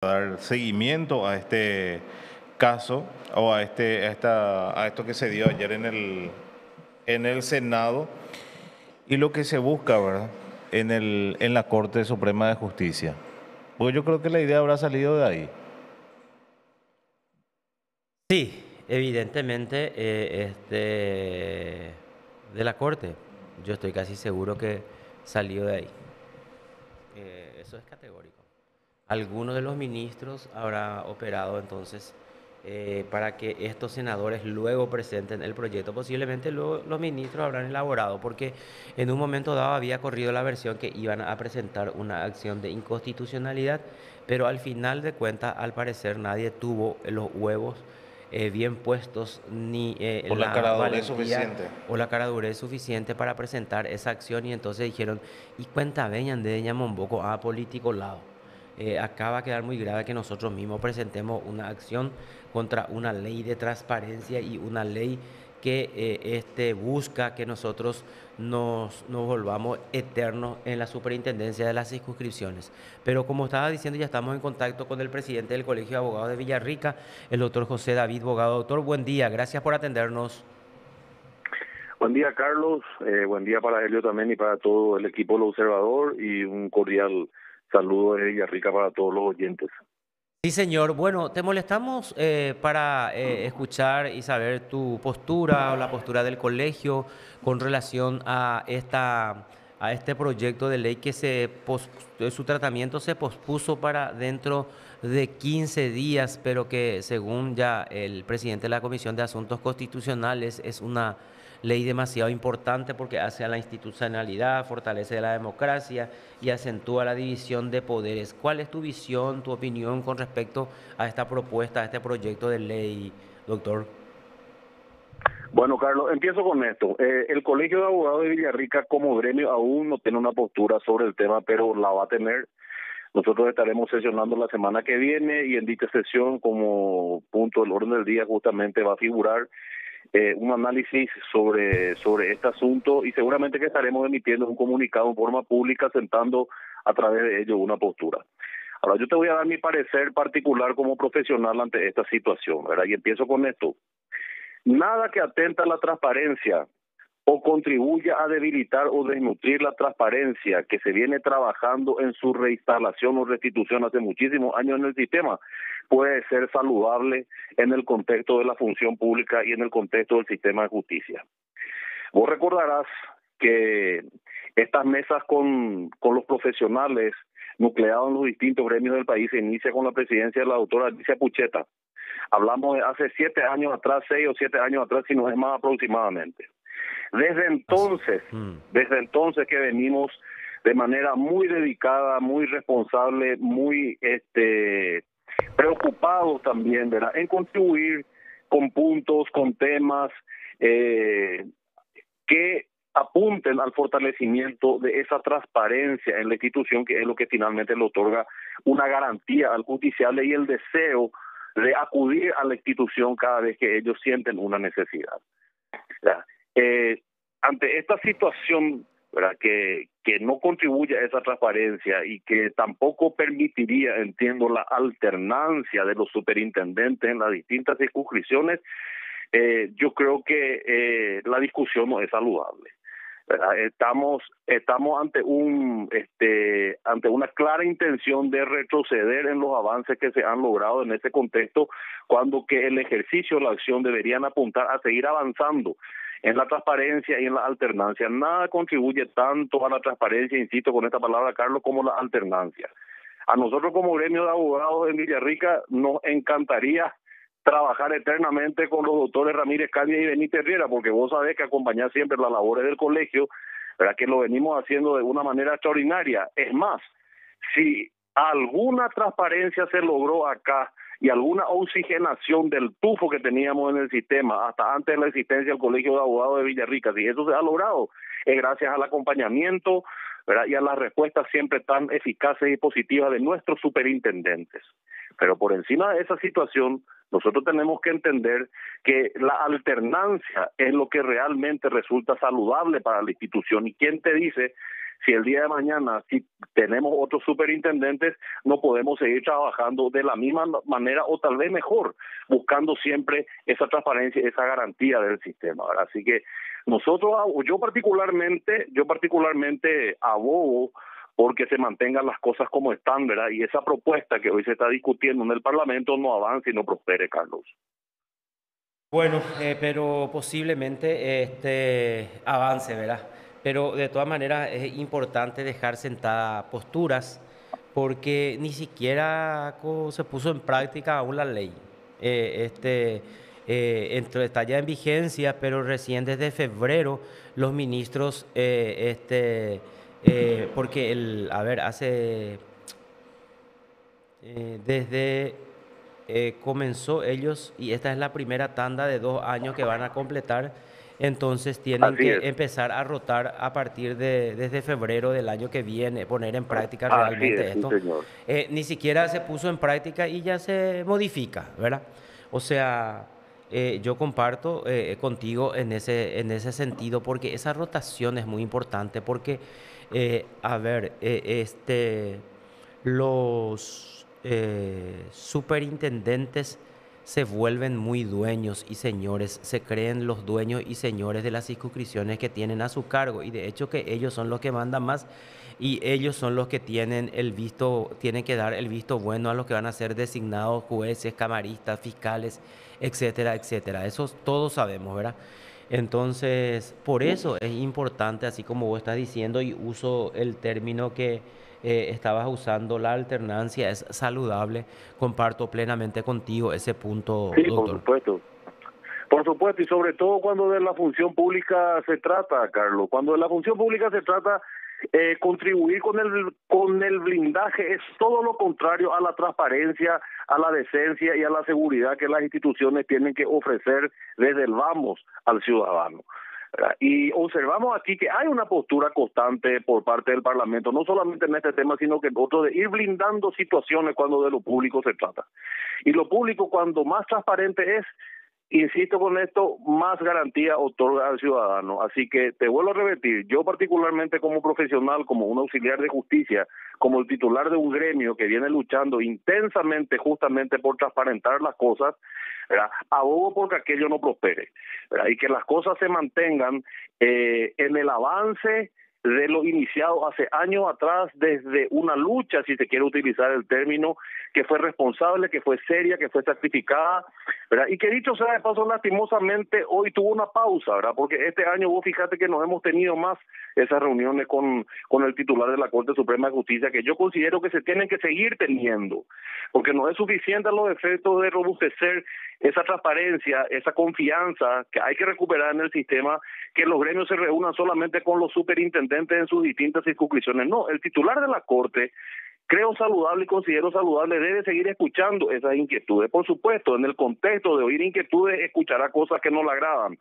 dar seguimiento a este caso o a esto que se dio ayer en el Senado y lo que se busca, ¿verdad? En la Corte Suprema de Justicia. Pues yo creo que la idea habrá salido de ahí. Sí, evidentemente, de la Corte. Yo estoy casi seguro que salió de ahí. Eso es categórico. Alguno de los ministros habrá operado entonces para que estos senadores luego presenten el proyecto. Posiblemente luego los ministros habrán elaborado, porque en un momento dado había corrido la versión que iban a presentar una acción de inconstitucionalidad, pero al final de cuentas, al parecer, nadie tuvo los huevos bien puestos ni Por la la caradurez valentía suficiente. o la caradurez suficiente para presentar esa acción, y entonces dijeron, y cuenta veñan de Ñamomboco a político lado. Acá va a quedar muy grave que nosotros mismos presentemos una acción contra una ley de transparencia y una ley que busca que nosotros nos volvamos eternos en la superintendencia de las circunscripciones. Pero como estaba diciendo, ya estamos en contacto con el presidente del Colegio de Abogados de Villarrica, el doctor José David Bogado. Doctor, buen día, gracias por atendernos. Buen día, Carlos. Buen día para Helio también y para todo el equipo del Observador, y un cordial saludo de Villarrica para todos los oyentes. Sí, señor. Bueno, te molestamos para escuchar y saber tu postura o la postura del colegio con relación a a este proyecto de ley que su tratamiento se pospuso para dentro de 15 días, pero que según ya el presidente de la Comisión de Asuntos Constitucionales es una ley demasiado importante porque hace a la institucionalidad, fortalece la democracia y acentúa la división de poderes. ¿Cuál es tu visión, tu opinión con respecto a esta propuesta, a este proyecto de ley, doctor? Bueno, Carlos, empiezo con esto. El Colegio de Abogados de Villarrica como gremio aún no tiene una postura sobre el tema, pero la va a tener. Nosotros estaremos sesionando la semana que viene, y en dicha sesión, como punto del orden del día, justamente va a figurar un análisis sobre este asunto, y seguramente que estaremos emitiendo un comunicado en forma pública sentando a través de ello una postura. Ahora, yo te voy a dar mi parecer particular como profesional ante esta situación, ¿verdad? Y empiezo con esto. Nada que atenta a la transparencia o contribuya a debilitar o desnutrir la transparencia que se viene trabajando en su reinstalación o restitución hace muchísimos años en el sistema puede ser saludable en el contexto de la función pública y en el contexto del sistema de justicia. Vos recordarás que estas mesas con los profesionales nucleados en los distintos gremios del país se inicia con la presidencia de la doctora Alicia Pucheta. Hablamos de hace 7 años atrás, 6 o 7 años atrás, si no es más aproximadamente. Desde entonces que venimos de manera muy dedicada, muy responsable, muy preocupados también, ¿verdad?, en contribuir con puntos, con temas que apunten al fortalecimiento de esa transparencia en la institución, que es lo que finalmente le otorga una garantía al justiciable y el deseo de acudir a la institución cada vez que ellos sienten una necesidad. Ante esta situación, ¿verdad?, que no contribuye a esa transparencia y que tampoco permitiría, entiendo, la alternancia de los superintendentes en las distintas circunscripciones, yo creo que la discusión no es saludable, ¿verdad? Estamos ante ante una clara intención de retroceder en los avances que se han logrado en ese contexto, cuando que el ejercicio, la acción deberían apuntar a seguir avanzando en la transparencia y en la alternancia. Nada contribuye tanto a la transparencia, insisto con esta palabra, Carlos, como la alternancia. A nosotros como gremio de abogados en Villarrica nos encantaría trabajar eternamente con los doctores Ramírez Cañas y Benítez Riera, porque vos sabés que acompañar siempre las labores del colegio, ¿verdad?, que lo venimos haciendo de una manera extraordinaria. Es más, si alguna transparencia se logró acá y alguna oxigenación del tufo que teníamos en el sistema hasta antes de la existencia del Colegio de Abogados de Villarrica, si eso se ha logrado, es gracias al acompañamiento, ¿verdad?, y a las respuestas siempre tan eficaces y positivas de nuestros superintendentes. Pero por encima de esa situación, nosotros tenemos que entender que la alternancia es lo que realmente resulta saludable para la institución. ¿Y quién te dice si el día de mañana, si tenemos otros superintendentes, no podemos seguir trabajando de la misma manera o tal vez mejor, buscando siempre esa transparencia, esa garantía del sistema, ¿verdad? Así que nosotros, yo particularmente abogo porque se mantengan las cosas como están, ¿verdad? Y esa propuesta que hoy se está discutiendo en el Parlamento no avance y no prospere, Carlos. Bueno, pero posiblemente avance, ¿verdad? Pero de todas maneras es importante dejar sentadas posturas porque ni siquiera se puso en práctica aún la ley. Está ya en vigencia, pero recién desde febrero los ministros, porque a ver, desde comenzó ellos, y esta es la primera tanda de 2 años que van a completar, entonces tienen Así que es, empezar a rotar a partir desde febrero del año que viene, poner en práctica así realmente es, sí, esto. señor. Ni siquiera se puso en práctica y ya se modifica, ¿verdad? O sea, yo comparto contigo en ese sentido, porque esa rotación es muy importante, porque, a ver, los superintendentes se vuelven muy dueños y señores, se creen los dueños y señores de las circunscripciones que tienen a su cargo, y de hecho que ellos son los que mandan más y ellos son los que tienen que dar el visto bueno a los que van a ser designados jueces, camaristas, fiscales, etcétera, etcétera. Eso todos sabemos, ¿verdad? Entonces, por eso es importante, así como vos estás diciendo, y uso el término que estabas usando, la alternancia es saludable. Comparto plenamente contigo ese punto, Sí, por doctor. supuesto. Por supuesto, y sobre todo cuando de la función pública se trata, Carlos. Cuando de la función pública se trata, contribuir con el blindaje es todo lo contrario a la transparencia, a la decencia y a la seguridad que las instituciones tienen que ofrecer desde el vamos al ciudadano, ¿verdad? Y observamos aquí que hay una postura constante por parte del Parlamento, no solamente en este tema, sino que en otro, de ir blindando situaciones cuando de lo público se trata. Y lo público, cuando más transparente es, insisto con esto, más garantía otorga al ciudadano. Así que te vuelvo a repetir, yo particularmente como profesional, como un auxiliar de justicia, como el titular de un gremio que viene luchando intensamente justamente por transparentar las cosas, ¿verdad? Abogo porque aquello no prospere, ¿verdad? Y que las cosas se mantengan en el avance de lo iniciado hace años atrás, desde una lucha, si se quiere utilizar el término, que fue responsable, que fue seria, que fue sacrificada, ¿verdad? Y que dicho sea de paso, lastimosamente hoy tuvo una pausa, ¿verdad? Porque este año vos fíjate que no hemos tenido más esas reuniones con el titular de la Corte Suprema de Justicia, que yo considero que se tienen que seguir teniendo, porque no es suficiente a los efectos de robustecer esa transparencia, esa confianza que hay que recuperar en el sistema, que los gremios se reúnan solamente con los superintendentes en sus distintas circunscripciones. No, el titular de la Corte, creo saludable y considero saludable, debe seguir escuchando esas inquietudes. Por supuesto, en el contexto de oír inquietudes, escuchará cosas que no le agradan,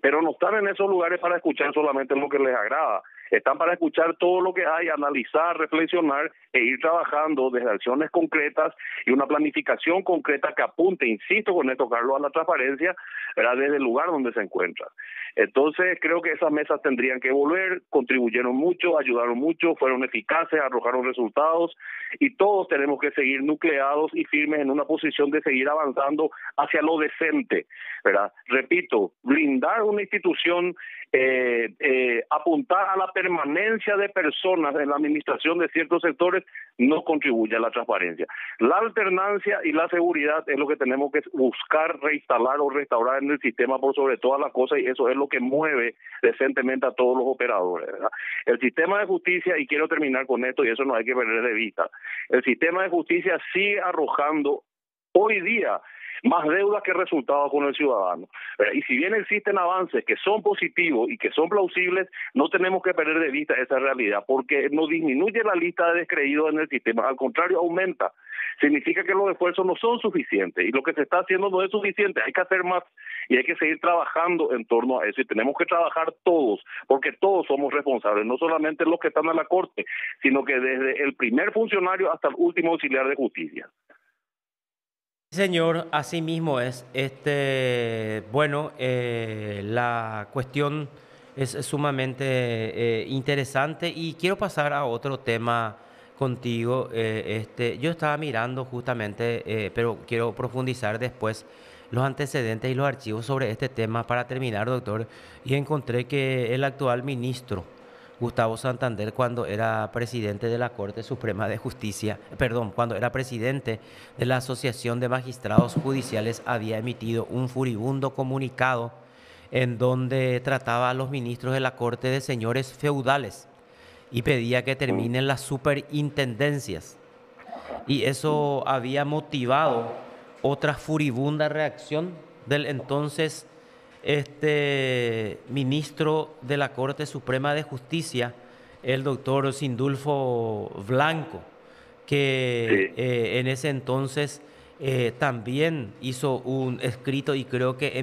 pero no están en esos lugares para escuchar solamente lo que les agrada. Están para escuchar todo lo que hay, analizar, reflexionar e ir trabajando desde acciones concretas y una planificación concreta que apunte, insisto con esto, Carlos, a la transparencia, ¿verdad? Desde el lugar donde se encuentra. Entonces, creo que esas mesas tendrían que volver, contribuyeron mucho, ayudaron mucho, fueron eficaces, arrojaron resultados, y todos tenemos que seguir nucleados y firmes en una posición de seguir avanzando hacia lo decente, ¿verdad? Repito, blindar una institución, apuntar a la permanencia de personas en la administración de ciertos sectores no contribuye a la transparencia. La alternancia y la seguridad es lo que tenemos que buscar reinstalar o restaurar en el sistema por sobre todas las cosas, y eso es lo que mueve decentemente a todos los operadores, ¿verdad? El sistema de justicia, y quiero terminar con esto y eso no hay que perder de vista, el sistema de justicia sigue arrojando hoy día más deuda que resultados con el ciudadano. Y si bien existen avances que son positivos y que son plausibles, no tenemos que perder de vista esa realidad, porque no disminuye la lista de descreídos en el sistema, al contrario, aumenta. Significa que los esfuerzos no son suficientes y lo que se está haciendo no es suficiente, hay que hacer más y hay que seguir trabajando en torno a eso, y tenemos que trabajar todos, porque todos somos responsables, no solamente los que están en la Corte, sino que desde el primer funcionario hasta el último auxiliar de justicia. Señor, así mismo es. Bueno, la cuestión Es sumamente interesante y quiero pasar a otro tema contigo. Yo estaba mirando justamente, pero quiero profundizar después los antecedentes y los archivos sobre este tema para terminar, doctor, y encontré que el actual ministro, Gustavo Santander, cuando era presidente de la Corte Suprema de Justicia, perdón, cuando era presidente de la Asociación de Magistrados Judiciales, había emitido un furibundo comunicado en donde trataba a los ministros de la Corte de señores feudales y pedía que Mm. terminen las superintendencias. Y eso había motivado otra furibunda reacción del entonces ministro de la Corte Suprema de Justicia, el doctor Sindulfo Blanco, que Sí. en ese entonces también hizo un escrito y creo que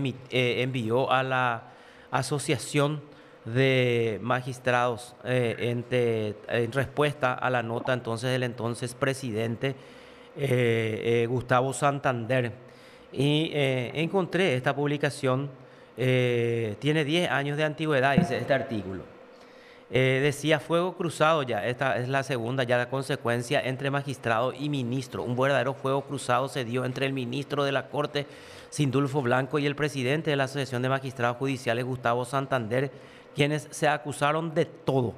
envió a la Asociación de Magistrados en respuesta a la nota entonces del entonces presidente Gustavo Santander. Y encontré esta publicación, tiene 10 años de antigüedad, dice este artículo. Decía fuego cruzado ya, esta es la segunda ya la consecuencia entre magistrado y ministro. Un verdadero fuego cruzado se dio entre el ministro de la Corte, Sindulfo Blanco, y el presidente de la Asociación de Magistrados Judiciales, Gustavo Santander, quienes se acusaron de todo.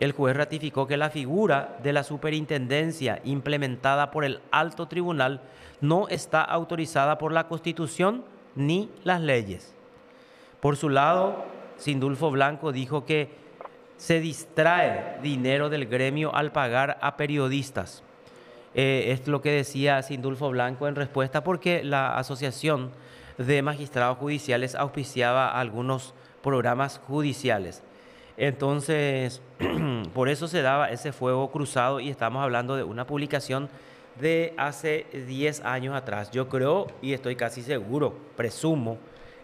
El juez ratificó que la figura de la superintendencia implementada por el alto tribunal no está autorizada por la Constitución ni las leyes. Por su lado, Sindulfo Blanco dijo que se distrae dinero del gremio al pagar a periodistas. Es lo que decía Sindulfo Blanco en respuesta porque la Asociación de Magistrados Judiciales auspiciaba algunos programas judiciales. Entonces, por eso se daba ese fuego cruzado y estamos hablando de una publicación de hace 10 años atrás. Yo creo y estoy casi seguro, presumo,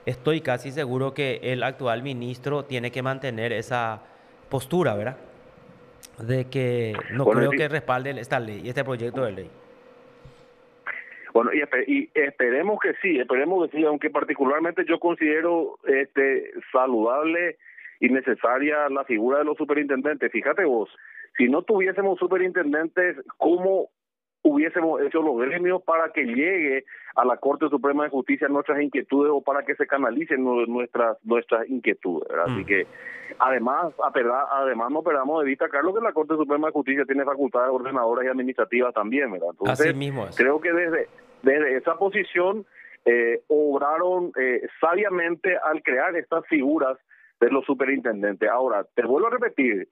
estoy casi seguro que el actual ministro tiene que mantener esa postura, ¿verdad? De que no Bueno, creo que respalde esta ley, este proyecto de ley. bueno, y esperemos que sí, aunque particularmente yo considero saludable y necesaria la figura de los superintendentes. Fíjate vos, si no tuviésemos superintendentes, ¿cómo hubiésemos hecho los gremios para que llegue a la Corte Suprema de Justicia nuestras inquietudes o para que se canalicen nuestras inquietudes, ¿verdad? Así que además no perdamos de vista, Carlos, que la Corte Suprema de Justicia tiene facultades ordenadoras y administrativas también, ¿verdad? Así Entonces, mismo es. creo que desde esa posición obraron sabiamente al crear estas figuras de los superintendentes. Ahora, te vuelvo a repetir,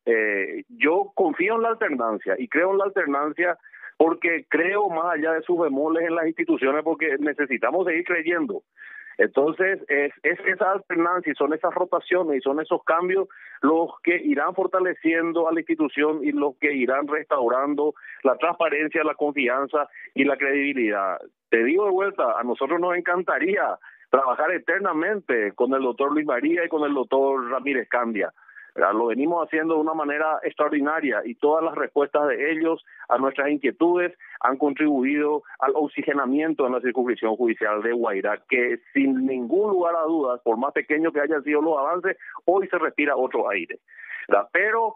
yo confío en la alternancia y creo en la alternancia porque creo más allá de sus bemoles en las instituciones, porque necesitamos seguir creyendo. Entonces, es esa alternancia y son esas rotaciones y son esos cambios los que irán fortaleciendo a la institución y los que irán restaurando la transparencia, la confianza y la credibilidad. Te digo de vuelta, a nosotros nos encantaría trabajar eternamente con el doctor Luis María y con el doctor Ramírez Candia. Lo venimos haciendo de una manera extraordinaria y todas las respuestas de ellos a nuestras inquietudes han contribuido al oxigenamiento en la circunscripción judicial de Guairá, que sin ningún lugar a dudas, por más pequeños que hayan sido los avances, hoy se respira otro aire, ¿verdad? Pero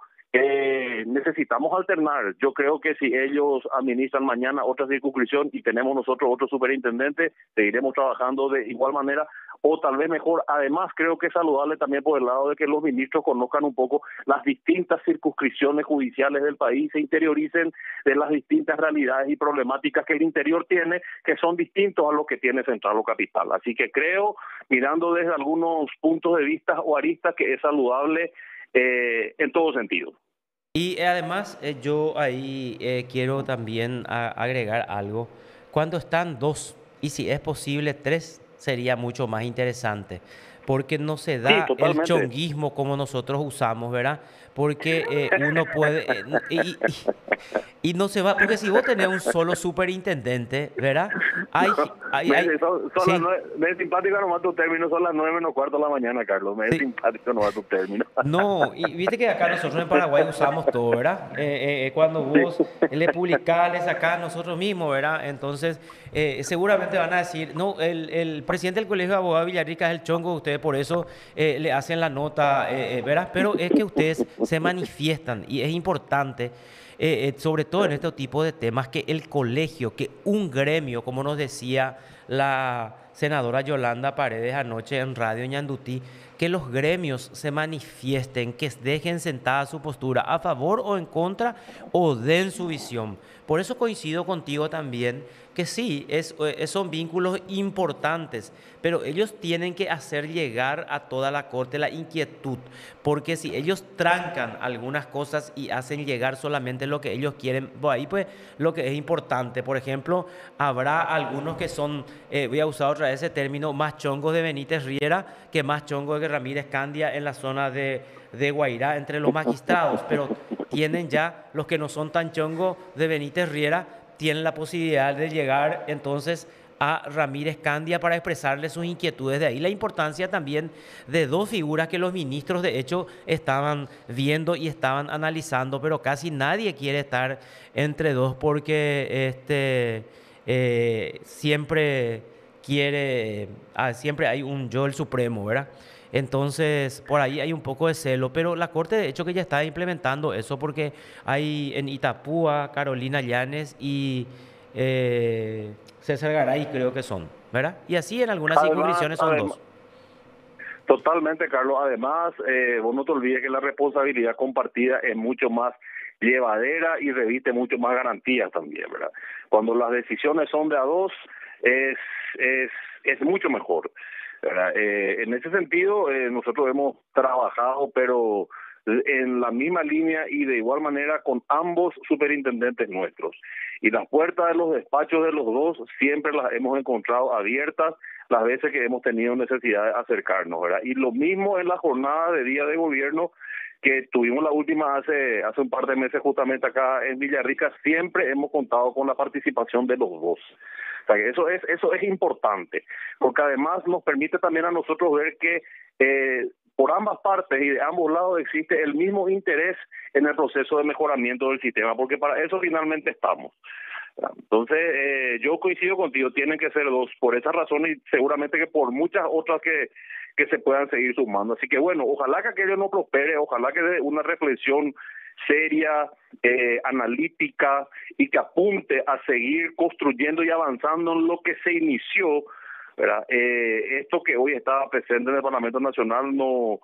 necesitamos alternar. Yo creo que si ellos administran mañana otra circunscripción y tenemos nosotros otro superintendente, seguiremos trabajando de igual manera o tal vez mejor. Además, creo que es saludable también por el lado de que los ministros conozcan un poco las distintas circunscripciones judiciales del país, se interioricen de las distintas realidades y problemáticas que el interior tiene, que son distintos a los que tiene Central o Capital. Así que creo, mirando desde algunos puntos de vista o aristas, que es saludable en todo sentido. Y además yo ahí quiero también agregar algo. Cuando están dos, y si es posible tres, sería mucho más interesante. Porque no se Sí, da el totalmente. chonguismo como nosotros usamos, ¿verdad? Porque uno puede... y no se va, porque si vos tenés un solo superintendente, ¿verdad? Son Sí, las 9, me es simpático nomás tu término, son las 9:15 de la mañana, Carlos. Me es sí. simpático nomás tu término. No, y viste que acá nosotros en Paraguay usamos todo, ¿verdad? Cuando vos le publicás, le sacás nosotros mismos, ¿verdad? Entonces, seguramente van a decir, no, el presidente del Colegio de Abogados Villarrica es el chongo de ustedes. por eso le hacen la nota, ¿verdad? Pero es que ustedes se manifiestan y es importante, sobre todo en este tipo de temas, que el colegio, que un gremio, como nos decía la senadora Yolanda Paredes anoche en Radio Ñandutí, que los gremios se manifiesten, que dejen sentada su postura a favor o en contra o den su visión. Por eso coincido contigo también que sí, son vínculos importantes, pero ellos tienen que hacer llegar a toda la corte la inquietud, porque si ellos trancan algunas cosas y hacen llegar solamente lo que ellos quieren, pues ahí pues lo que es importante, por ejemplo, habrá algunos que son, voy a usar otra vez ese término, más chongos de Benítez Riera que más chongos de Ramírez Candia en la zona de Guairá entre los magistrados, pero tienen ya los que no son tan chongos de Benítez Riera, tienen la posibilidad de llegar entonces a Ramírez Candia para expresarle sus inquietudes. De ahí la importancia también de dos figuras que los ministros de hecho estaban viendo y estaban analizando, pero casi nadie quiere estar entre dos porque siempre siempre hay un yo el supremo, ¿verdad? Entonces, por ahí hay un poco de celo, pero la Corte de hecho que ya está implementando eso porque hay en Itapúa, Carolina Llanes y César Garay creo que son, ¿verdad? Y así en algunas Además, circunscripciones son dos. totalmente, Carlos. Además, vos no te olvides que la responsabilidad compartida es mucho más llevadera y reviste mucho más garantías también, ¿verdad? Cuando las decisiones son de a dos, es, es mucho mejor, ¿verdad? En ese sentido, nosotros hemos trabajado, pero en la misma línea y de igual manera con ambos superintendentes nuestros. Y las puertas de los despachos de los dos siempre las hemos encontrado abiertas las veces que hemos tenido necesidad de acercarnos, ¿verdad? Y lo mismo en la jornada de día de gobierno que tuvimos la última hace un par de meses justamente acá en Villarrica, siempre hemos contado con la participación de los dos. O sea, que eso es importante, porque además nos permite también a nosotros ver que por ambas partes y de ambos lados existe el mismo interés en el proceso de mejoramiento del sistema, porque para eso finalmente estamos. Entonces, yo coincido contigo, tienen que ser dos, por esa razón y seguramente que por muchas otras que se puedan seguir sumando. Así que bueno, ojalá que aquello no prospere, ojalá que dé una reflexión seria, analítica y que apunte a seguir construyendo y avanzando en lo que se inició, ¿verdad? Esto que hoy está presente en el Parlamento Nacional no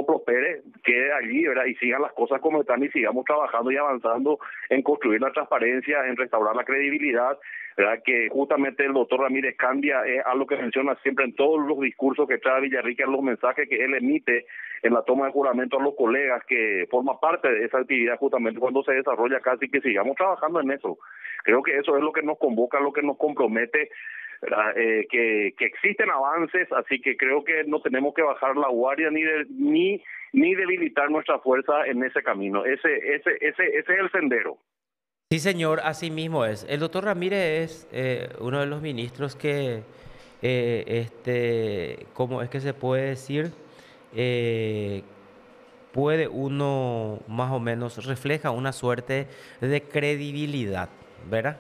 prospere, quede allí, ¿verdad? Y sigan las cosas como están y sigamos trabajando y avanzando en construir la transparencia, en restaurar la credibilidad, ¿verdad? Que justamente el doctor Ramírez Candia es algo que menciona siempre en todos los discursos que trae Villarrica, en los mensajes que él emite en la toma de juramento a los colegas, que forma parte de esa actividad justamente cuando se desarrolla acá, así que sigamos trabajando en eso. Creo que eso es lo que nos convoca, lo que nos compromete, que existen avances, así que creo que no tenemos que bajar la guardia ni debilitar nuestra fuerza en ese camino. Ese es el sendero. Sí, señor, así mismo es. El doctor Ramírez es uno de los ministros que, ¿cómo es que se puede decir? Eh, puede uno más o menos refleja una suerte de credibilidad, ¿verdad?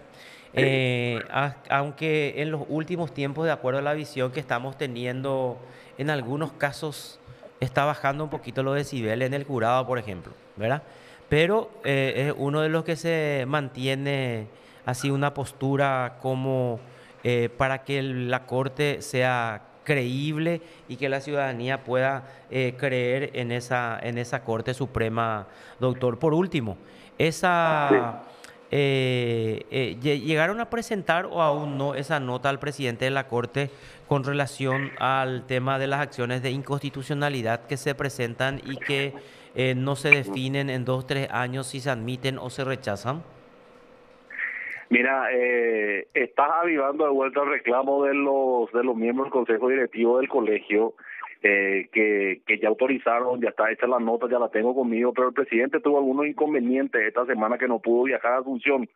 Aunque en los últimos tiempos, de acuerdo a la visión que estamos teniendo, en algunos casos está bajando un poquito los decibeles en el jurado, por ejemplo, ¿verdad? Pero es uno de los que se mantiene así una postura como para que la corte sea creíble y que la ciudadanía pueda creer en esa Corte Suprema, doctor. Por último, Sí. ¿llegaron a presentar o aún no esa nota al presidente de la Corte con relación al tema de las acciones de inconstitucionalidad que se presentan y que no se definen en 2, 3 años si se admiten o se rechazan? Mira, estás avivando de vuelta el reclamo de los miembros del Consejo Directivo del colegio, que ya autorizaron, ya está hecha la nota, ya la tengo conmigo, pero el presidente tuvo algunos inconvenientes esta semana que no pudo viajar a Asunción,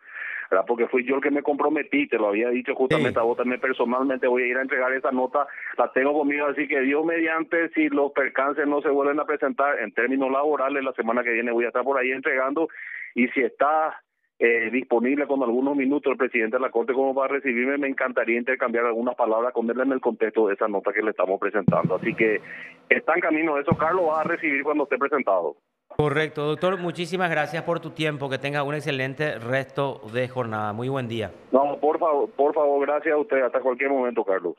¿verdad? Porque fui yo el que me comprometí, te lo había dicho justamente Sí. a vos también personalmente, voy a ir a entregar esa nota, la tengo conmigo, así que Dios mediante, si los percances no se vuelven a presentar en términos laborales, la semana que viene voy a estar por ahí entregando, y si está disponible con algunos minutos el presidente de la Corte como para recibirme, me encantaría intercambiar algunas palabras con él en el contexto de esa nota que le estamos presentando. Así que está en camino eso, Carlos, vas a recibir cuando esté presentado. Correcto, doctor, muchísimas gracias por tu tiempo, que tenga un excelente resto de jornada. Muy buen día. No, por favor, gracias a usted. Hasta cualquier momento, Carlos.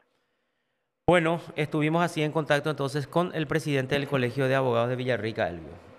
Bueno, estuvimos así en contacto entonces con el presidente del Colegio de Abogados de Villarrica, Elvio.